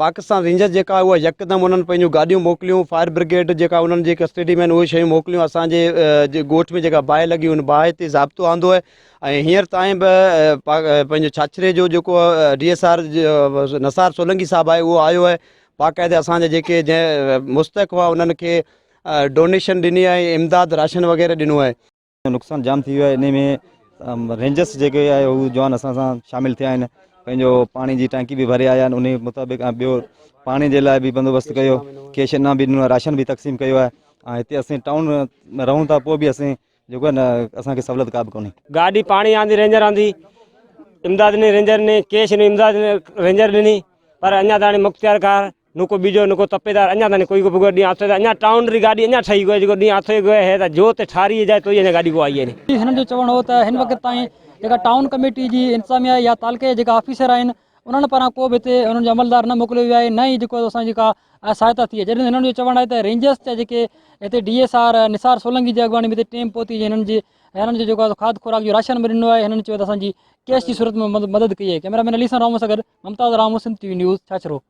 Pakistan rangers जेका उहा यकदमि उन्हनि पंहिंजूं गाॾियूं मोकिलियूं, फायर ब्रिगेड जेका उन्हनि जी कस्टडी में आहिनि उहे शयूं मोकिलियूं, असांजे ॻोठ में जेका बाहि लॻी उन बाहि ते ज़ाब्तो आंदो आहे। ऐं हींअर ताईं बि पंहिंजो छाछरे जो जेको DSR नसार सोलंकी साहिबु आहे उहो आयो आहे, बाक़ाइदा असांजे जेके जंहिं मुस्तक हुआ उन्हनि खे डोनेशन ॾिनी आहे, इमदाद राशन वग़ैरह ॾिनो आहे। नुक़सानु जाम थी वियो आहे। इन में रेंजर्स जेके आहे उहे जवान असां सां शामिलु थिया आहिनि, पंहिंजो पाणी जी टंकी बि भरे आया आहिनि। उन मुताबिक़ ॿियो पाणी जे लाइ बि बंदोबस्तु कयो, कैश इनाम बि ॾिनो आहे, राशन बि तक़सीम कयो आहे। ऐं हिते असीं टाउन में रहूं था, पोइ बि असीं जेको आहे न असांखे सहूलियत का बि कोन्हे। गाड़ी पानी आंदी रेंजर आंदी, इमदाद ने रेंजर ने कैश ने इमदाद ने रेंजर ॾिनी, पर अञा ताणी मुख़्तियारकार नुको बीजो नुको तपेदार अञा ताणी कोई को ॾींहुं आथो अञा टाउन री गाड़ी अञा ठही गई जेको ॾींहुं आथो गयो है त जो ते ठारी जाए तो ये गाड़ी को आई है। हिननि जो चवणु हो त हिन वक़्त ताईं जेका टाउन कमेटी जी इंतज़ामिया या तालके जेका ऑफिसर आहिनि उन्हनि पारां को बि हिते उन्हनि जो अमलदार न मोकिलियो वियो आहे, न ई जेको असां जेका सहायता थी आहे। जॾहिं हिननि जो चवणु आहे त रेंजर्स जा जेके हिते DSR निसार सोलंकी जी अॻुवाणी में हिते टीम पहुती, हिननि जो जेको आहे खाद खुराक जो राशन बि ॾिनो आहे। हिननि चयो त असांजी कैश जी सूरत में मदद कई आहे। कैमरामैन अली सां रामू सां गॾु मुमताज़ रामू, सिंध TV न्यूज़, छाछरो।